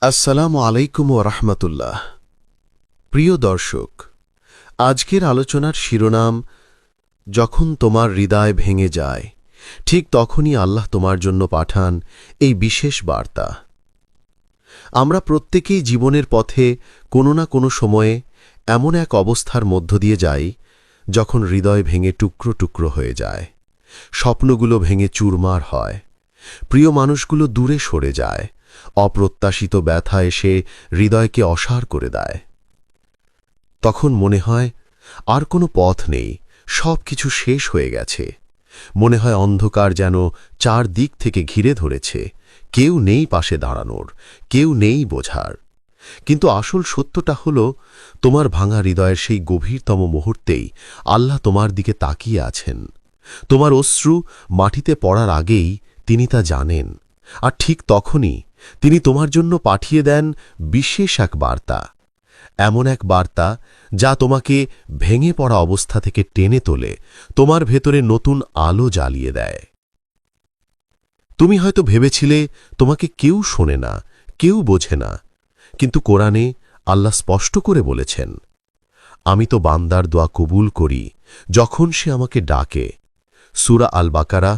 আসসালামু আলাইকুম ওয়া রাহমাতুল্লাহ। প্রিয় দর্শক, আজকের আলোচনার শিরোনাম যখন তোমার হৃদয় ভেঙে যায় ঠিক তখনই আল্লাহ তোমার জন্য পাঠান এই বিশেষ বার্তা। আমরা প্রত্যেকেই জীবনের পথে কোনো না কোনো সময়ে এমন এক অবস্থার মধ্য দিয়ে যাই যখন হৃদয় ভেঙে টুকরো টুকরো হয়ে যায়, স্বপ্নগুলো ভেঙে চুরমার হয়, প্রিয় মানুষগুলো দূরে সরে যায়, অপ্রত্যাশিত ব্যথা এসে হৃদয়কে অসাড় করে দেয়। তখন মনে হয় আর কোনো পথ নেই, সব কিছু শেষ হয়ে গেছে। মনে হয় অন্ধকার যেন চারদিক থেকে ঘিরে ধরেছে, কেউ নেই পাশে দাঁড়ানোর, কেউ নেই বোঝার। কিন্তু আসল সত্যটা হলো, তোমার ভাঙা হৃদয়ের সেই গভীরতম মুহূর্তেই আল্লাহ তোমার দিকে তাকিয়ে আছেন। তোমার অশ্রু মাটিতে পড়ার আগেই তিনি তা জানেন, আর ঠিক তখনই তিনি তোমার জন্য পাঠিয়ে দেন বিশেষ এক বার্তা। এমন এক বার্তা যা তোমাকে ভেঙে পড়া অবস্থা থেকে টেনে তোলে, তোমার ভেতরে নতুন আলো জ্বালিয়ে দেয়। তুমি হয়তো ভেবেছিলে তোমাকে কেউ শোনে না, কেউ বোঝে না, কিন্তু কোরআনে আল্লাহ স্পষ্ট করে বলেছেন, আমি তো বান্দার দোয়া কবুল করি যখন সে আমাকে ডাকে। সূরা আল বাকারা,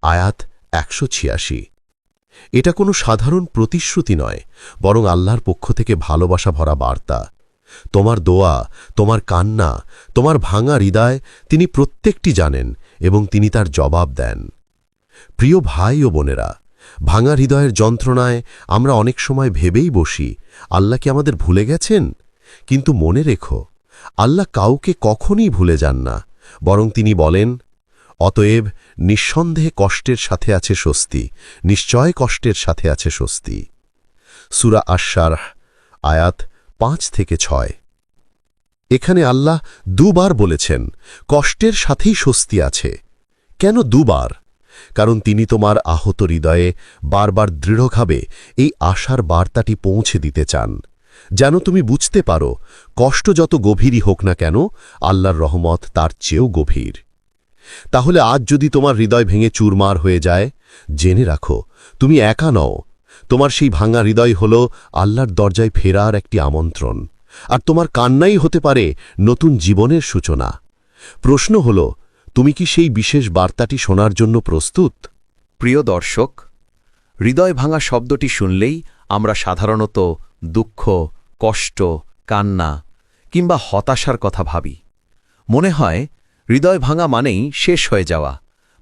আয়াত ১৮৬। এটা কোনো সাধারণ প্রতিশ্রুতি নয়, বরং আল্লাহর পক্ষ থেকে ভালোবাসা ভরা বার্তা। তোমার দোয়া, তোমার কান্না, তোমার ভাঙা হৃদয় তিনি প্রত্যেকটি জানেন এবং তিনি তার জবাব দেন। প্রিয় ভাই ও বোনেরা, ভাঙা হৃদয়ের যন্ত্রণায় আমরা অনেক সময় ভেবেই বসি, আল্লাহ কি আমাদের ভুলে গেছেন? কিন্তু মনে রেখো, আল্লাহ কাউকে কখনই ভুলে যান না, বরং তিনি বলেন, অতএব নিঃসন্দেহে কষ্টের সাথে আছে স্বস্তি, নিশ্চয় কষ্টের সাথে আছে স্বস্তি। সূরা আশ-শারহ, আয়াত ৫-৬। এখানে আল্লাহ দুবার বলেছেন কষ্টের সাথেই স্বস্তি আছে। কেন দুবার? কারণ তিনি তোমার আহত হৃদয়ে বারবার দৃঢ়ভাবে এই আশার বার্তাটি পৌঁছে দিতে চান, যেন তুমি বুঝতে পারো, কষ্ট যত গভীরই হোক না কেন, আল্লাহর রহমত তার চেয়েও গভীর। তাহলে আজ যদি তোমার হৃদয় ভেঙে চুরমার হয়ে যায়, জেনে রাখো, তুমি একা নও। তোমার সেই ভাঙা হৃদয় হল আল্লাহর দরজায় ফেরার একটি আমন্ত্রণ, আর তোমার কান্নাই হতে পারে নতুন জীবনের সূচনা। প্রশ্ন হল, তুমি কি সেই বিশেষ বার্তাটি শোনার জন্য প্রস্তুত? প্রিয় দর্শক, হৃদয় ভাঙা শব্দটি শুনলেই আমরা সাধারণত দুঃখ, কষ্ট, কান্না কিংবা হতাশার কথা ভাবি। মনে হয় হৃদয় ভাঙা মানেই শেষ হয়ে যাওয়া,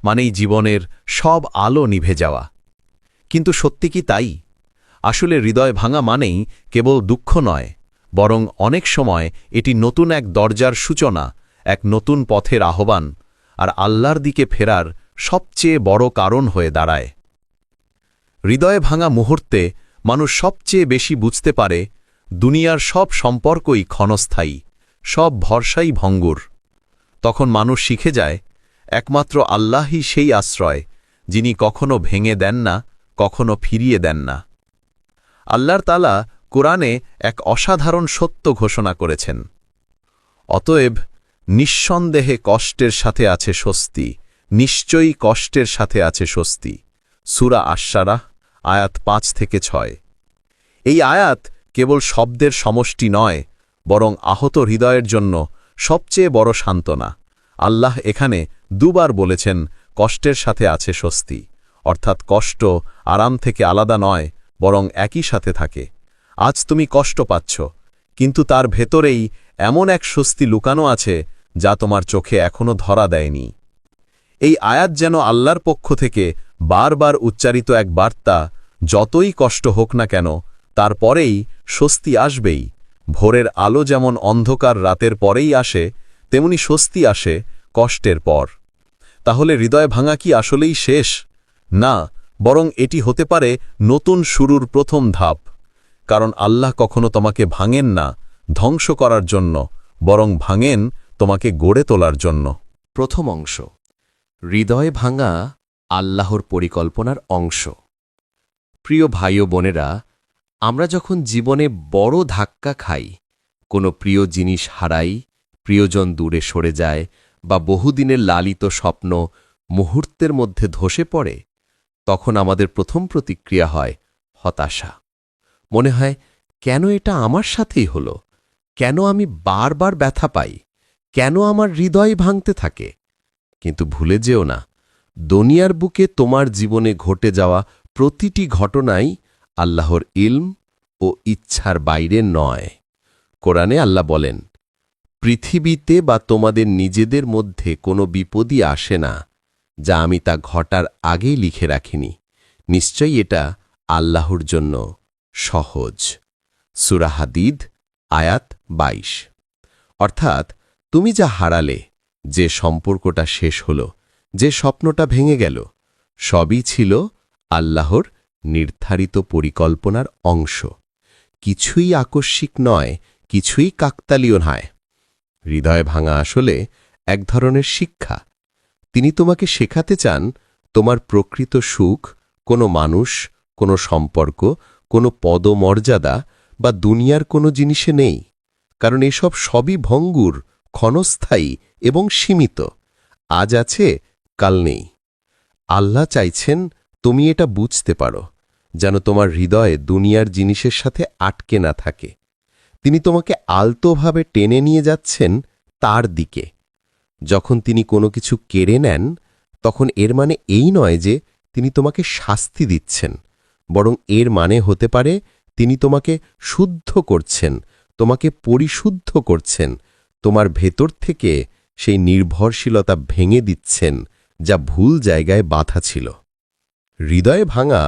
মানেই জীবনের সব আলো নিভে যাওয়া। কিন্তু সত্যি কি তাই? আসলে হৃদয় ভাঙা মানেই কেবল দুঃখ নয়, বরং অনেক সময় এটি নতুন এক দরজার সূচনা, এক নতুন পথের আহ্বান, আর আল্লাহর দিকে ফেরার সবচেয়ে বড় কারণ হয়ে দাঁড়ায়। হৃদয়ে ভাঙা মুহূর্তে মানুষ সবচেয়ে বেশি বুঝতে পারে দুনিয়ার সব সম্পর্কই ক্ষণস্থায়ী, সব ভরসাই ভঙ্গুর। তখন মানুষ শিখে যায় একমাত্র আল্লাহই সেই আশ্রয়, যিনি কখনো ভেঙে দেন না, কখনো ফিরিয়ে দেন না। আল্লাহর তাআলা কোরআনে এক অসাধারণ সত্য ঘোষণা করেছেন, অতএব নিঃসন্দেহে কষ্টের সাথে আছে স্বস্তি, নিশ্চয়ই কষ্টের সাথে আছে স্বস্তি। সূরা আশ-শারহ, আয়াত ৫-৬। এই আয়াত কেবল শব্দের সমষ্টি নয়, বরং আহত হৃদয়ের জন্য সবচেয়ে বড় সান্ত্বনা। আল্লাহ এখানে দুবার বলেছেন কষ্টের সাথে আছে স্বস্তি, অর্থাৎ কষ্ট আরাম থেকে আলাদা নয়, বরং একই সাথে থাকে। আজ তুমি কষ্ট পাচ্ছ, কিন্তু তার ভেতরেই এমন এক স্বস্তি লুকানো আছে যা তোমার চোখে এখনো ধরা দেয়নি। এই আয়াত যেন আল্লাহর পক্ষ থেকে বারবার উচ্চারিত এক বার্তা, যতই কষ্ট হোক না কেন, তারপরেই স্বস্তি আসবেই। ভোরের আলো যেমন অন্ধকার রাতের পরেই আসে, তেমনি স্বস্তি আসে কষ্টের পর। তাহলে হৃদয় ভাঙা কি আসলেই শেষ? না, বরং এটি হতে পারে নতুন শুরুর প্রথম ধাপ। কারণ আল্লাহ কখনো তোমাকে ভাঙেন না ধ্বংস করার জন্য, বরং ভাঙেন তোমাকে গড়ে তোলার জন্য। প্রথম অংশ, হৃদয় ভাঙা আল্লাহর পরিকল্পনার অংশ। প্রিয় ভাই ও বোনেরা, আমরা যখন জীবনে বড় ধাক্কা খাই, কোনো প্রিয় জিনিস হারাই, প্রিয়জন দূরে সরে যায়, বা বহুদিনের লালিত স্বপ্ন মুহূর্তের মধ্যে ধসে পড়ে, তখন আমাদের প্রথম প্রতিক্রিয়া হয় হতাশা। মনে হয় কেন এটা আমার সাথেই হলো, কেন আমি বারবার ব্যথা পাই, কেন আমার হৃদয় ভাঙতে থাকে। কিন্তু ভুলে যেও না, দুনিয়ার বুকে তোমার জীবনে ঘটে যাওয়া প্রতিটি ঘটনাই আল্লাহর ইলম ও ইচ্ছার বাইরে নয়। কোরআনে আল্লাহ বলেন, পৃথিবীতে বা তোমাদের নিজেদের মধ্যে কোনো বিপদই আসে না যা আমি তা ঘটার আগেই লিখে রাখিনি। নিশ্চয়ই এটা আল্লাহর জন্য সহজ। সূরা হাদীদ আয়াত ২২। অর্থাৎ তুমি যা হারালে, যে সম্পর্কটা শেষ হল, যে স্বপ্নটা ভেঙে গেল, সবই ছিল আল্লাহর নির্ধারিত পরিকল্পনার অংশ। কিছুই আকস্মিক নয়, কিছুই কাকতালীয় নয়। হৃদয় ভাঙা আসলে এক ধরনের শিক্ষা। তিনি তোমাকে শেখাতে চান, তোমার প্রকৃত সুখ কোনো মানুষ, কোনো সম্পর্ক, কোনো পদমর্যাদা বা দুনিয়ার কোনো জিনিসে নেই। কারণ এসব সবই ভঙ্গুর, ক্ষণস্থায়ী এবং সীমিত। আজ আছে, কাল নেই। আল্লাহ চাইছেন তুমি এটা বুঝতে পারো, যেন তোমার হৃদয়ে দুনিয়ার জিনিসের সাথে আটকে না থাকে। তিনি তোমাকে আলতোভাবে টেনে নিয়ে যাচ্ছেন তার দিকে। যখন তিনি কোনো কিছু কেড়ে নেন, তখন এর মানে এই নয় যে তিনি তোমাকে শাস্তি দিচ্ছেন, বরং এর মানে হতে পারে তিনি তোমাকে শুদ্ধ করছেন, তোমাকে পরিশুদ্ধ করছেন, তোমার ভেতর থেকে সেই নির্ভরশীলতা ভেঙে দিচ্ছেন যা ভুল জায়গায় বাধা ছিল। হৃদয়ে ভাঙা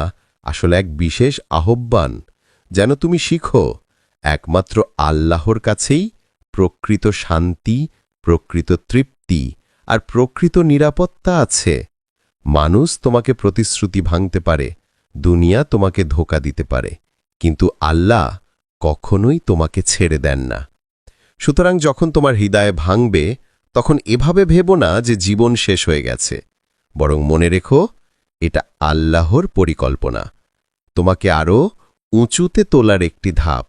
আসলে এক বিশেষ আহ্বান, যেন তুমি শিখো একমাত্র আল্লাহর কাছেই প্রকৃত শান্তি, প্রকৃত তৃপ্তি আর প্রকৃত নিরাপত্তা আছে। মানুষ তোমাকে প্রতিশ্রুতি ভাঙতে পারে, দুনিয়া তোমাকে ধোঁকা দিতে পারে, কিন্তু আল্লাহ কখনোই তোমাকে ছেড়ে দেন না। সুতরাং যখন তোমার হৃদয় ভাঙবে, তখন এভাবে ভেবো না যে জীবন শেষ হয়ে গেছে, বরং মনে রেখো এটা আল্লাহর পরিকল্পনা, তোমাকে আরও উঁচুতে তোলার একটি ধাপ।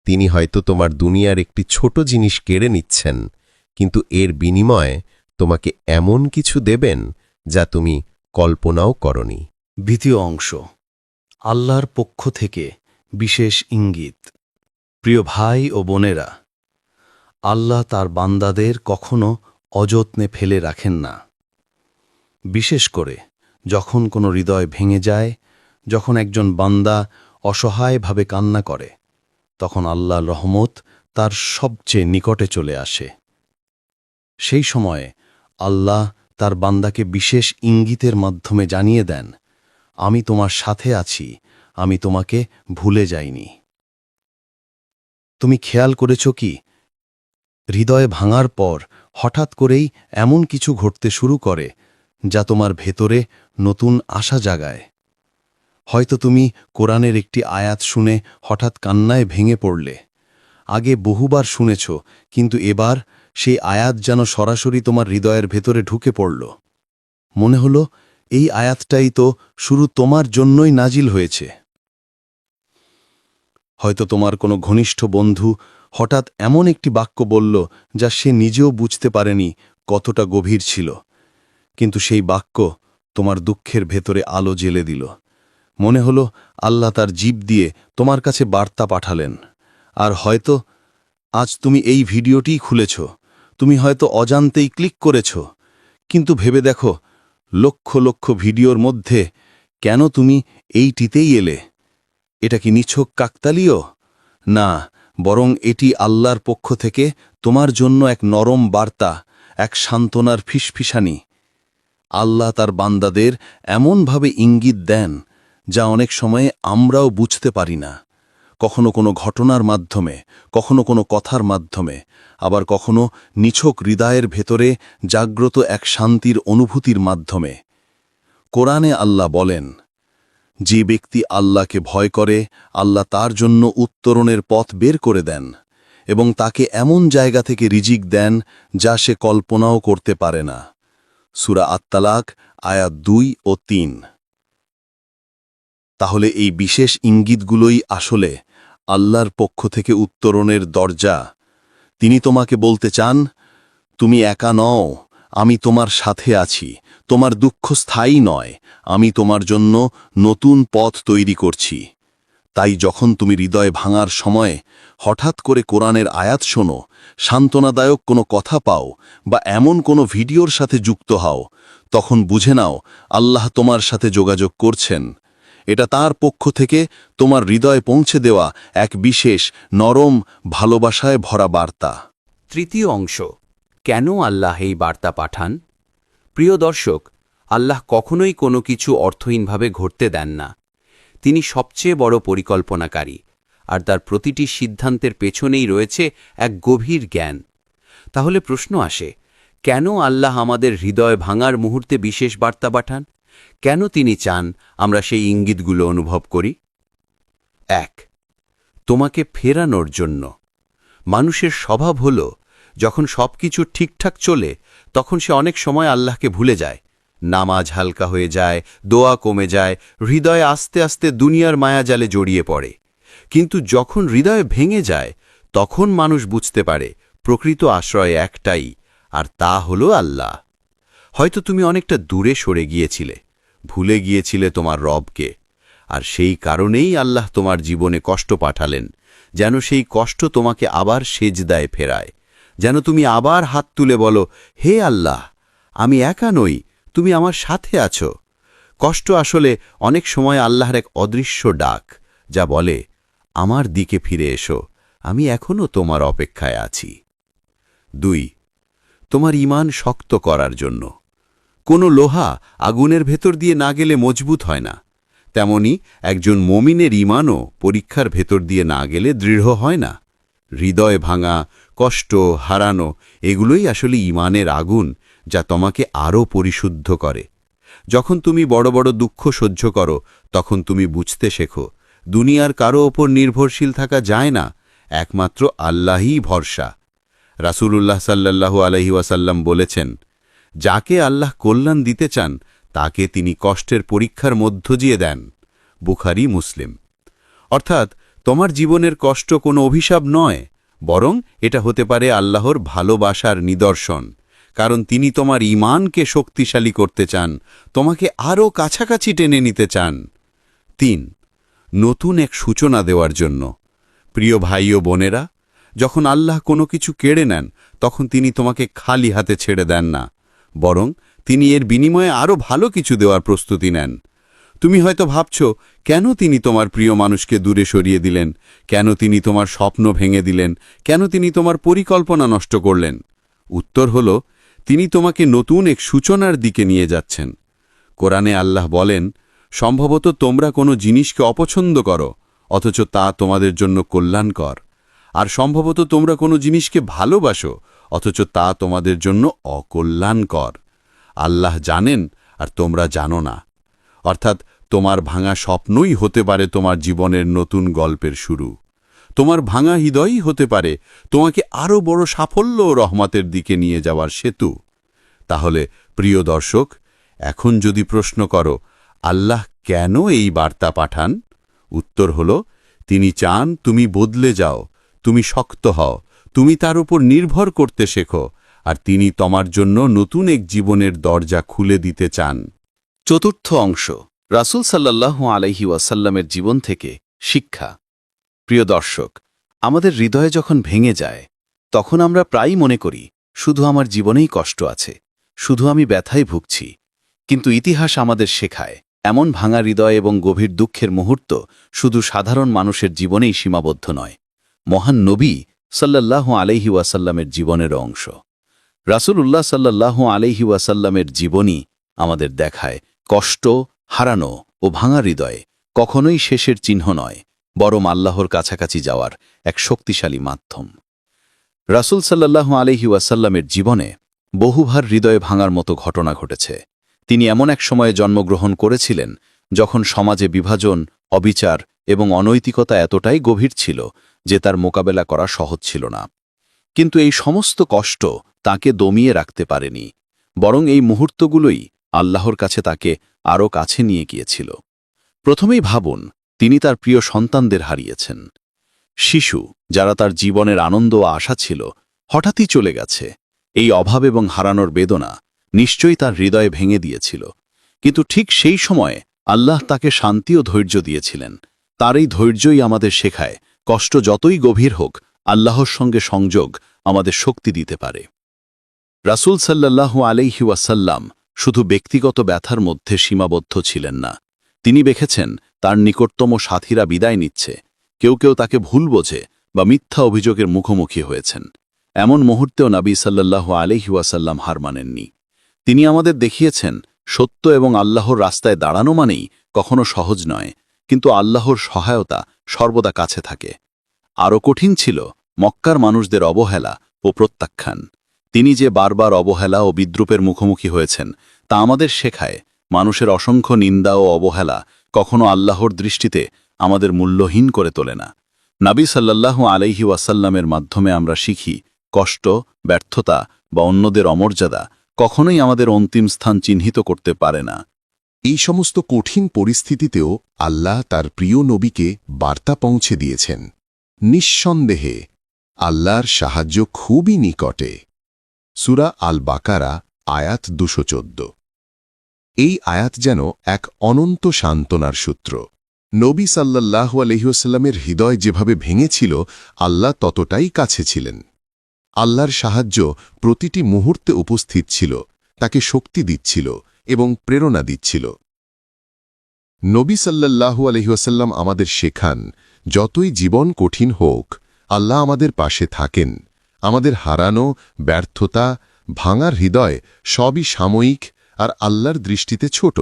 তিনি হয়তো তোমার দুনিয়ার একটি ছোট জিনিস কেড়ে নিচ্ছেন, কিন্তু এর বিনিময়ে তোমাকে এমন কিছু দেবেন যা তুমি কল্পনাও করনি। দ্বিতীয় অংশ, আল্লাহর পক্ষ থেকে বিশেষ ইঙ্গিত। প্রিয় ভাই ও বোনেরা, আল্লাহ তার বান্দাদের কখনো অযত্নে ফেলে রাখেন না। বিশেষ করে যখন কোনো হৃদয় ভেঙে যায়, যখন একজন বান্দা অসহায়ভাবে কান্না করে, তখন আল্লাহর রহমত তার সবচেয়ে নিকটে চলে আসে। সেই সময়ে আল্লাহ তার বান্দাকে বিশেষ ইঙ্গিতের মাধ্যমে জানিয়ে দেন, আমি তোমার সাথে আছি, আমি তোমাকে ভুলে যাইনি। তুমি খেয়াল করেছ কি, হৃদয় ভাঙার পর হঠাৎ করেই এমন কিছু ঘটতে শুরু করে যা তোমার ভেতরে নতুন আশা জাগায়। হয়তো তুমি কোরআনের একটি আয়াত শুনে হঠাৎ কান্নায় ভেঙে পড়লে। আগে বহুবার শুনেছ, কিন্তু এবার সেই আয়াত যেন সরাসরি তোমার হৃদয়ের ভেতরে ঢুকে পড়ল। মনে হলো এই আয়াতটাই তো শুরু তোমার জন্যই নাজিল হয়েছে। হয়তো তোমার কোনো ঘনিষ্ঠ বন্ধু হঠাৎ এমন একটি বাক্য বলল যা সে নিজেও বুঝতে পারেনি কতটা গভীর ছিল, কিন্তু সেই বাক্য তোমার দুঃখের ভেতরে আলো জ্বেলে দিল। মনে হলো আল্লাহ তার জিভ দিয়ে তোমার কাছে বার্তা পাঠালেন। আর হয়তো আজ তুমি এই ভিডিওটিই খুলেছ, তুমি হয়তো অজান্তেই ক্লিক করেছ, কিন্তু ভেবে দেখো, লক্ষ লক্ষ ভিডিওর মধ্যে কেন তুমি এইটিতেই এলে? এটা কি নিছক কাকতালীয়? না, বরং এটি আল্লাহর পক্ষ থেকে তোমার জন্য এক নরম বার্তা, এক সান্ত্বনার ফিসফিসানি। আল্লাহ তার বান্দাদের এমনভাবে ইঙ্গিত দেন যা অনেক সময়ে আমরাও বুঝতে পারি না। কখনো কোনো ঘটনার মাধ্যমে, কখনো কোনো কথার মাধ্যমে, আবার কখনো নিছক হৃদয়ের ভেতরে জাগ্রত এক শান্তির অনুভূতির মাধ্যমে। কোরআনে আল্লাহ বলেন, যে ব্যক্তি আল্লাহকে ভয় করে, আল্লাহ তার জন্য উত্তরণের পথ বের করে দেন এবং তাকে এমন জায়গা থেকে রিজিক দেন যা সে কল্পনাও করতে পারে না। সূরা আত-তালাক আয়াত ২ ও ৩। তাহলে এই বিশেষ ইঙ্গিতগুলোই আসলে আল্লাহর পক্ষ থেকে উত্তরণের দরজা। তিনি তোমাকে বলতে চান, তুমি একা নও, আমি তোমার সাথে আছি, তোমার দুঃখ স্থায়ী নয়, আমি তোমার জন্য নতুন পথ তৈরি করছি। তাই যখন তুমি হৃদয় ভাঙার সময় হঠাৎ করে কোরআনের আয়াত শোনো, সান্ত্বনাদায়ক কোনো কথা পাও বা এমন কোনো ভিডিওর সাথে যুক্ত হও, তখন বুঝে নাও আল্লাহ তোমার সাথে যোগাযোগ করছেন। এটা তার পক্ষ থেকে তোমার হৃদয়ে পৌঁছে দেওয়া এক বিশেষ নরম ভালোবাসায় ভরা বার্তা। তৃতীয় অংশ, কেন আল্লাহ এই বার্তা পাঠান? প্রিয় দর্শক, আল্লাহ কখনোই কোনো কিছু অর্থহীনভাবে ঘটতে দেন না। তিনি সবচেয়ে বড় পরিকল্পনাকারী, আর তার প্রতিটি সিদ্ধান্তের পেছনেই রয়েছে এক গভীর জ্ঞান। তাহলে প্রশ্ন আসে, কেন আল্লাহ আমাদের হৃদয় ভাঙার মুহূর্তে বিশেষ বার্তা পাঠান? কেন তিনি চান আমরা সেই ইঙ্গিতগুলো অনুভব করি? 1. তোমাকে ফেরানোর জন্য। মানুষের স্বভাব হল, যখন সবকিছু ঠিকঠাক চলে তখন সে অনেক সময় আল্লাহকে ভুলে যায়। নামাজ হালকা হয়ে যায়, দোয়া কমে যায়, হৃদয়ে আস্তে আস্তে দুনিয়ার মায়াজালে জড়িয়ে পড়ে। কিন্তু যখন হৃদয় ভেঙে যায় তখন মানুষ বুঝতে পারে প্রকৃত আশ্রয় একটাই, আর তা হল আল্লাহ। হয়তো তুমি অনেকটা দূরে সরে গিয়েছিলে, ভুলে গিয়েছিলে তোমার রবকে, আর সেই কারণেই আল্লাহ তোমার জীবনে কষ্ট পাঠালেন, যেন সেই কষ্ট তোমাকে আবার সেজদায় ফেরায়, যেন তুমি আবার হাত তুলে বলো, হে আল্লাহ, আমি একা নই, তুমি আমার সাথে আছো। কষ্ট আসলে অনেক সময় আল্লাহর এক অদৃশ্য ডাক, যা বলে, আমার দিকে ফিরে এসো, আমি এখনও তোমার অপেক্ষায় আছি। 2. তোমার ঈমান শক্ত করার জন্য। কোনো লোহা আগুনের ভেতর দিয়ে না গেলে মজবুত হয় না, তেমনি একজন মুমিনের ঈমানও পরীক্ষার ভেতর দিয়ে না গেলে দৃঢ় হয় না। হৃদয় ভাঙা, কষ্ট, হারানো, এগুলোই আসলে ঈমানের আগুন, যা তোমাকে আরও পরিশুদ্ধ করে। যখন তুমি বড় বড় দুঃখ সহ্য করো তখন তুমি বুঝতে শেখো, দুনিয়ার কারো ওপর নির্ভরশীল থাকা যায় না, একমাত্র আল্লাহই ভরসা। রাসূলুল্লাহ সাল্লাল্লাহু আলাইহি ওয়াসাল্লাম বলেছেন, যাকে আল্লাহ কল্যাণ দিতে চান তাকে তিনি কষ্টের পরীক্ষার মধ্য দিয়ে দেন। বুখারী, মুসলিম। অর্থাৎ তোমার জীবনের কষ্ট কোনো অভিশাপ নয়, বরং এটা হতে পারে আল্লাহর ভালোবাসার নিদর্শন, কারণ তিনি তোমার ঈমানকে শক্তিশালী করতে চান, তোমাকে আরও কাছাকাছি টেনে নিতে চান। 3. নতুন এক সূচনা দেওয়ার জন্য। প্রিয় ভাই ও বোনেরা, যখন আল্লাহ কোনো কিছু কেড়ে নেন তখন তিনি তোমাকে খালি হাতে ছেড়ে দেন না, বরং তিনি এর বিনিময়ে আরও ভালো কিছু দেওয়ার প্রস্তুতি নেন। তুমি হয়তো ভাবছ, কেন তিনি তোমার প্রিয় মানুষকে দূরে সরিয়ে দিলেন, কেন তিনি তোমার স্বপ্ন ভেঙে দিলেন, কেন তিনি তোমার পরিকল্পনা নষ্ট করলেন? উত্তর হল, তিনি তোমাকে নতুন এক সূচনার দিকে নিয়ে যাচ্ছেন। কোরআনে আল্লাহ বলেন, সম্ভবত তোমরা কোনো জিনিসকে অপছন্দ করো, অথচ তা তোমাদের জন্য কল্যাণকর, আর সম্ভবত তোমরা কোনো জিনিসকে ভালোবাসো, অথচ তা তোমাদের জন্য অকল্যাণকর। আল্লাহ জানেন আর তোমরা জানো না। অর্থাৎ তোমার ভাঙা স্বপ্নই হতে পারে তোমার জীবনের নতুন গল্পের শুরু। তোমার ভাঙা হৃদয়ই হতে পারে তোমাকে আরও বড় সাফল্য ও রহমতের দিকে নিয়ে যাওয়ার সেতু। তাহলে প্রিয় দর্শক, এখন যদি প্রশ্ন করো, আল্লাহ কেন এই বার্তা পাঠান? উত্তর হল, তিনি চান তুমি বদলে যাও, তুমি শক্ত হও, তুমি তার উপর নির্ভর করতে শেখো, আর তিনি তোমার জন্য নতুন এক জীবনের দরজা খুলে দিতে চান। চতুর্থ অংশ, রাসূল সাল্লাল্লাহু আলাইহি ওয়াসাল্লামের জীবন থেকে শিক্ষা। প্রিয় দর্শক, আমাদের হৃদয়ে যখন ভেঙে যায় তখন আমরা প্রায়ই মনে করি, শুধু আমার জীবনেই কষ্ট আছে, শুধু আমি ব্যথায় ভুগছি। কিন্তু ইতিহাস আমাদের শেখায়, এমন ভাঙা হৃদয় এবং গভীর দুঃখের মুহূর্ত শুধু সাধারণ মানুষের জীবনেই সীমাবদ্ধ নয়, মহান নবী সাল্লাল্লাহু আলাইহি ওয়াসাল্লামের জীবনের অংশ। রাসূলুল্লাহ সাল্লাল্লাহু আলাইহি ওয়াসাল্লামের জীবনী আমাদের দেখায়, কষ্ট, হারানো ও ভাঙা হৃদয় কখনোই শেষের চিহ্ন নয়, বরং আল্লাহর কাছাকাছি যাওয়ার এক শক্তিশালী মাধ্যম। রাসূল সাল্লাল্লাহু আলাইহি ওয়াসাল্লামের জীবনে বহুবার হৃদয় ভাঙার মতো ঘটনা ঘটেছে। তিনি এমন এক সময়ে জন্মগ্রহণ করেছিলেন যখন সমাজে বিভাজন, অবিচার এবং অনৈতিকতা এতটাই গভীর ছিল যে তার মোকাবেলা করা সহজ ছিল না। কিন্তু এই সমস্ত কষ্ট তাকে দমিয়ে রাখতে পারেনি, বরং এই মুহূর্তগুলোই আল্লাহর কাছে তাকে আরও কাছে নিয়ে গিয়েছিল। প্রথমেই ভাবুন, তিনি তার প্রিয় সন্তানদের হারিয়েছেন। শিশু, যারা তার জীবনের আনন্দ ও আশা ছিল, হঠাৎই চলে গেছে। এই অভাব এবং হারানোর বেদনা নিশ্চয়ই তার হৃদয়ে ভেঙে দিয়েছিল, কিন্তু ঠিক সেই সময়ে আল্লাহ তাকে শান্তি ও ধৈর্য দিয়েছিলেন, তার এই ধৈর্যই আমাদের শেখায় কষ্ট যতই গভীর হোক আল্লাহর সঙ্গে সংযোগ আমাদের শক্তি দিতে পারে। রাসূল সাল্লাল্লাহু আলাইহি ওয়াসাল্লাম শুধু ব্যক্তিগত ব্যথার মধ্যে সীমাবদ্ধ ছিলেন না, তিনি দেখেছেন তার নিকটতম সাথীরা বিদায় নিচ্ছে, কেউ কেউ তাকে ভুল বোঝে বা মিথ্যা অভিযোগের মুখোমুখি হয়েছেন। এমন মুহূর্তেও নবী সাল্লাল্লাহু আলাইহি ওয়াসাল্লাম হার মানেননি। তিনি আমাদের দেখিয়েছেন সত্য এবং আল্লাহর রাস্তায় দাঁড়ানো মানেই কখনো সহজ নয়, কিন্তু আল্লাহর সহায়তা সর্বদা কাছে থাকে। আরও কঠিন ছিল মক্কার মানুষদের অবহেলা ও প্রত্যাখ্যান। তিনি যে বারবার অবহেলা ও বিদ্রূপের মুখোমুখি হয়েছেন তা আমাদের শেখায় মানুষের অসংখ্য নিন্দা ও অবহেলা কখনো আল্লাহর দৃষ্টিতে আমাদের মূল্যহীন করে তোলে না। নবী সাল্লাল্লাহু আলাইহি ওয়াসাল্লামের মাধ্যমে আমরা শিখি কষ্ট, ব্যর্থতা বা অন্যদের অমর্যাদা কখনোই আমাদের অন্তিম স্থান চিহ্নিত করতে পারে না। এই সমস্ত কঠিন পরিস্থিতিতেও আল্লাহ তার প্রিয় নবীকে বার্তা পৌঁছে দিয়েছেন, নিঃসন্দেহে আল্লাহর সাহায্য খুবই নিকটে। সূরা আল বাকারা আয়াত 214। এই আয়াত যেন এক অনন্ত সান্ত্বনার সূত্র। নবী সাল্লাল্লাহু আলাইহি ওয়াসাল্লামের হৃদয় যেভাবে ভেঙেছিল, আল্লাহ ততটাই কাছে ছিলেন। আল্লাহর সাহায্য প্রতিটি মুহূর্তে উপস্থিত ছিল, তাকে শক্তি দিচ্ছিল এবং প্রেরণা দিচ্ছিল। নবী সাল্লাল্লাহু আলাইহি ওয়াসাল্লাম আমাদের শেখান, যতই জীবন কঠিন হোক, আল্লাহ আমাদের পাশে থাকেন। আমাদের হারানো, ব্যর্থতা, ভাঙার হৃদয় সবই সাময়িক আর আল্লাহর দৃষ্টিতে ছোট।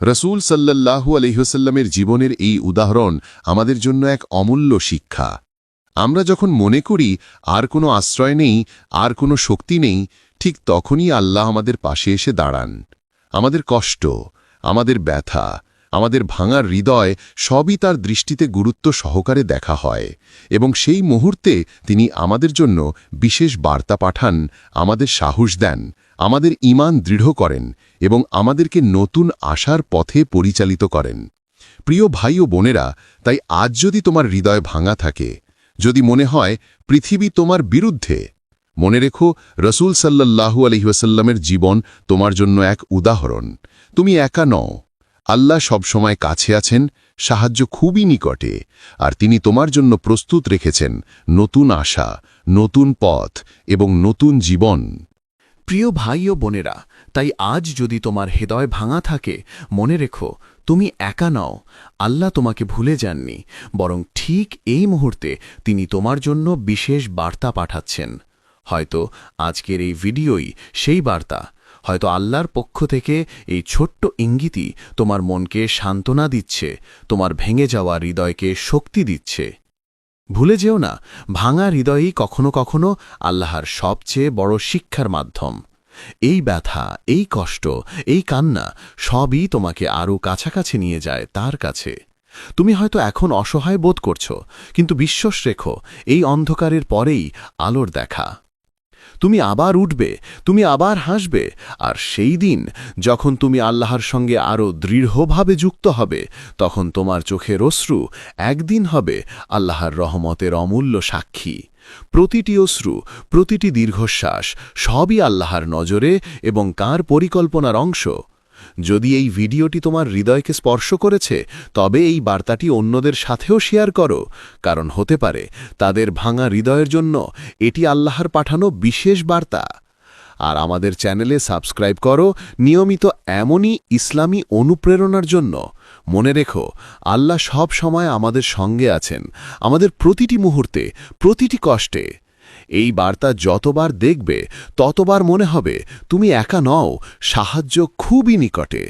রাসূল সাল্লাল্লাহু আলাইহি ওয়াসাল্লামের জীবনের এই উদাহরণ আমাদের জন্য এক অমূল্য শিক্ষা। আমরা যখন মনে করি আর কোনো আশ্রয় নেই, আর কোনো শক্তি নেই, ঠিক তখনই আল্লাহ আমাদের পাশে এসে দাঁড়ান। আমাদের কষ্ট, আমাদের ব্যথা, আমাদের ভাঙার হৃদয় সবই তার দৃষ্টিতে গুরুত্ব সহকারে দেখা হয়, এবং সেই মুহূর্তে তিনি আমাদের জন্য বিশেষ বার্তা পাঠান, আমাদের সাহস দেন, আমাদের ঈমান দৃঢ় করেন এবং আমাদেরকে নতুন আশার পথে পরিচালিত করেন। প্রিয় ভাই ও বোনেরা, তাই আজ যদি তোমার হৃদয় ভাঙা থাকে, যদি মনে হয় পৃথিবী তোমার বিরুদ্ধে, মনে রেখো রাসূল সাল্লাল্লাহু আলাইহি ওয়াসাল্লামের জীবন তোমার জন্য এক উদাহরণ। তুমি একা নও, আল্লাহ সবসময় কাছে আছেন, সাহায্য খুবই নিকটে, আর তিনি তোমার জন্য প্রস্তুত রেখেছেন নতুন আশা, নতুন পথ এবং নতুন জীবন। প্রিয় ভাই ও বোনেরা, তাই আজ যদি তোমার হৃদয় ভাঙা থাকে, মনে রেখো তুমি একা নও। আল্লাহ তোমাকে ভুলে যাননি, বরং ঠিক এই মুহূর্তে তিনি তোমার জন্য বিশেষ বার্তা পাঠাচ্ছেন। হয়তো আজকের এই ভিডিওই সেই বার্তা। হয়তো আল্লাহর পক্ষ থেকে এই ছোট্ট ইঙ্গিতই তোমার মনকে সান্ত্বনা দিচ্ছে, তোমার ভেঙে যাওয়া হৃদয়কে শক্তি দিচ্ছে। ভুলে যেও না, ভাঙা হৃদয়ই কখনো কখনো আল্লাহর সবচেয়ে বড় শিক্ষার মাধ্যম। এই ব্যথা, এই কষ্ট, এই কান্না সবই তোমাকে আরও কাছাকাছি নিয়ে যায় তার কাছে। তুমি হয়তো এখন অসহায় বোধ করছো, কিন্তু বিশ্বাস রেখো, এই অন্ধকারের পরেই আলোর দেখা। তুমি আবার উঠবে, তুমি আবার হাসবে, আর সেই দিন যখন তুমি আল্লাহর সঙ্গে আরও দৃঢ়ভাবে যুক্ত হবে, তখন তোমার চোখের অশ্রু একদিন হবে আল্লাহর রহমতের অমূল্য সাক্ষী। প্রতিটি অশ্রু, প্রতিটি দীর্ঘশ্বাস সবই আল্লাহর নজরে এবং কার পরিকল্পনার অংশ। যদি এই ভিডিওটি তোমার হৃদয়কে স্পর্শ করেছে, তবে এই বার্তাটি অন্যদের সাথেও শেয়ার করো, কারণ হতে পারে তাদের ভাঙা হৃদয়ের জন্য এটি আল্লাহর পাঠানো বিশেষ বার্তা। আর আমাদের চ্যানেলে সাবস্ক্রাইব করো নিয়মিত এমনই ইসলামী অনুপ্রেরণার জন্য। মনে রেখো, আল্লাহ সব সময় আমাদের সঙ্গে আছেন, আমাদের প্রতিটি মুহূর্তে, প্রতিটি কষ্টে। এই বার্তা যতবার দেখবে, ততবার মনে হবে তুমি একা নও, সাহায্য খুবই নিকটে।